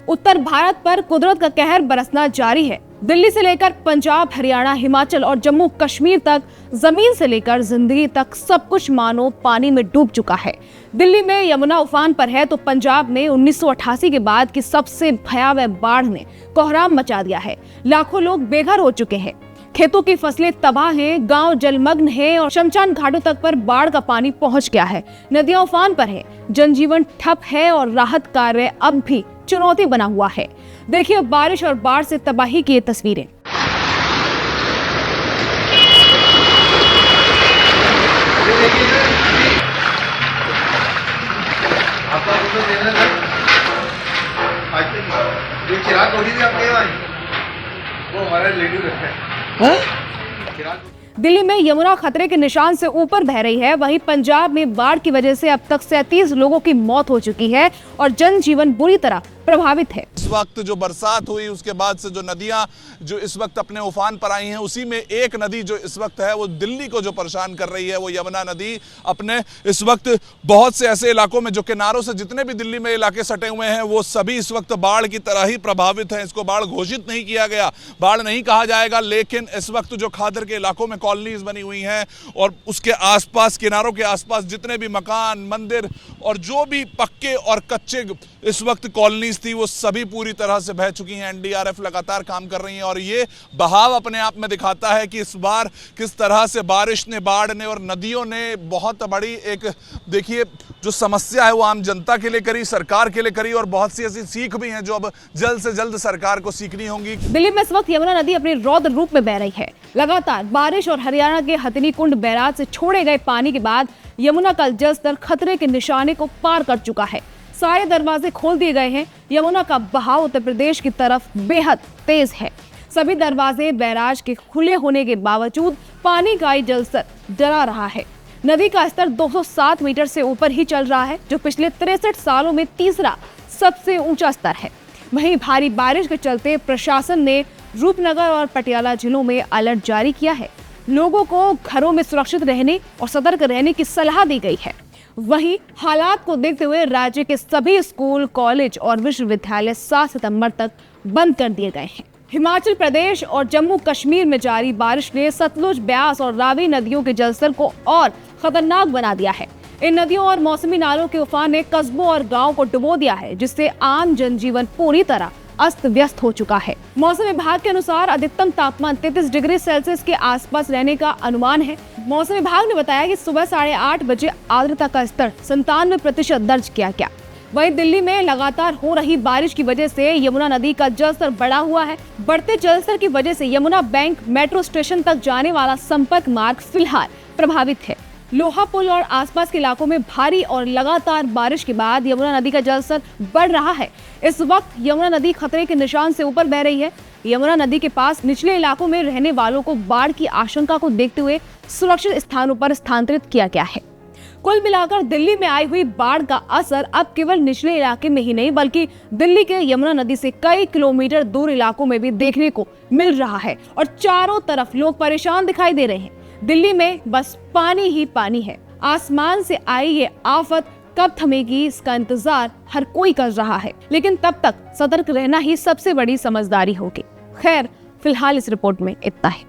उत्तर भारत पर कुदरत का कहर बरसना जारी है। दिल्ली से लेकर पंजाब, हरियाणा, हिमाचल और जम्मू कश्मीर तक, जमीन से लेकर जिंदगी तक सब कुछ मानो पानी में डूब चुका है। दिल्ली में यमुना उफान पर है तो पंजाब में 1988 के बाद की सबसे भयावह बाढ़ ने कोहराम मचा दिया है। लाखों लोग बेघर हो चुके हैं, खेतों की फसलें तबाह हैं, गांव जलमग्न हैं और शमशान घाटों तक पर बाढ़ का पानी पहुंच गया है। नदियां उफान पर है, जनजीवन ठप है और राहत कार्य अब भी चुनौती बना हुआ है। देखिए बारिश और बाढ़ से तबाही की ये तस्वीरें। दिल्ली में यमुना खतरे के निशान से ऊपर बह रही है, वहीं पंजाब में बाढ़ की वजह से अब तक 37 लोगों की मौत हो चुकी है और जनजीवन बुरी तरह प्रभावित है। इस वक्त जो बरसात हुई उसके बाद से जो नदियां जो इस वक्त अपने उफान पर आई हैं, उसी में एक नदी जो इस वक्त है वो दिल्ली को जो परेशान कर रही है वो यमुना नदी अपने इस वक्त बहुत से ऐसे इलाकों में जो किनारों से जितने भी दिल्ली में इलाके सटे हुए हैं वो सभी इस वक्त बाढ़ की तरह ही प्रभावित हैं। इसको बाढ़ घोषित नहीं किया गया, बाढ़ नहीं कहा जाएगा, लेकिन इस वक्त जो खादर के इलाकों में कॉलोनीज बनी हुई हैं और उसके आसपास किनारों के आसपास जितने भी मकान, मंदिर और जो भी पक्के और कच्चे इस वक्त कॉलोनीज थी वो सभी पूरी तरह से बह चुकी हैं। एनडीआरएफ लगातार काम कर रही है और ये बहाव अपने आप में दिखाता है कि इस बार किस तरह से बारिश ने, बाढ़ ने और नदियों ने बहुत बड़ी एक देखिए जो समस्या है वो आम जनता के लिए करी, सरकार के लिए करी और बहुत सी ऐसी सीख भी हैं जो अब जल्द से जल्द सरकार को सीखनी होंगी। दिल्ली में इस वक्त यमुना नदी अपने रौद्र रूप में बह रही है। लगातार बारिश और हरियाणा के हथिनी कुंड बैराज से छोड़े गए पानी के बाद यमुना का जलस्तर खतरे के निशाने को पार कर चुका है। सारे दरवाजे खोल दिए गए हैं। यमुना का बहाव उत्तर प्रदेश की तरफ बेहद तेज है। सभी दरवाजे बैराज के खुले होने के बावजूद पानी का जलस्तर डरा रहा है। नदी का स्तर 207 मीटर से ऊपर ही चल रहा है, जो पिछले 63 सालों में तीसरा सबसे ऊंचा स्तर है। वहीं भारी बारिश के चलते प्रशासन ने रूपनगर और पटियाला जिलों में अलर्ट जारी किया है। लोगों को घरों में सुरक्षित रहने और सतर्क रहने की सलाह दी गई है। वहीं हालात को देखते हुए राज्य के सभी स्कूल, कॉलेज और विश्वविद्यालय 7 सितंबर तक बंद कर दिए गए हैं। हिमाचल प्रदेश और जम्मू कश्मीर में जारी बारिश ने सतलुज, ब्यास और रावी नदियों के जलस्तर को और खतरनाक बना दिया है। इन नदियों और मौसमी नालों के उफान ने कस्बों और गाँव को डुबो दिया है, जिससे आम जनजीवन पूरी तरह अस्त व्यस्त हो चुका है। मौसम विभाग के अनुसार अधिकतम तापमान 33 डिग्री सेल्सियस के आसपास रहने का अनुमान है। मौसम विभाग ने बताया कि सुबह 8:30 बजे आर्द्रता का स्तर 97% दर्ज किया गया। वहीं दिल्ली में लगातार हो रही बारिश की वजह से यमुना नदी का जलस्तर बढ़ा हुआ है। बढ़ते जलस्तर की वजह से यमुना बैंक मेट्रो स्टेशन तक जाने वाला संपर्क मार्ग फिलहाल प्रभावित है। लोहा पुल और आसपास के इलाकों में भारी और लगातार बारिश के बाद यमुना नदी का जलस्तर बढ़ रहा है। इस वक्त यमुना नदी खतरे के निशान से ऊपर बह रही है। यमुना नदी के पास निचले इलाकों में रहने वालों को बाढ़ की आशंका को देखते हुए सुरक्षित स्थानों पर स्थानांतरित किया गया है। कुल मिलाकर दिल्ली में आई हुई बाढ़ का असर अब केवल निचले इलाके में ही नहीं बल्कि दिल्ली के यमुना नदी से कई किलोमीटर दूर इलाकों में भी देखने को मिल रहा है और चारों तरफ लोग परेशान दिखाई दे रहे हैं। दिल्ली में बस पानी ही पानी है। आसमान से आई ये आफत कब थमेगी इसका इंतजार हर कोई कर रहा है, लेकिन तब तक सतर्क रहना ही सबसे बड़ी समझदारी होगी। खैर, फिलहाल इस रिपोर्ट में इतना है।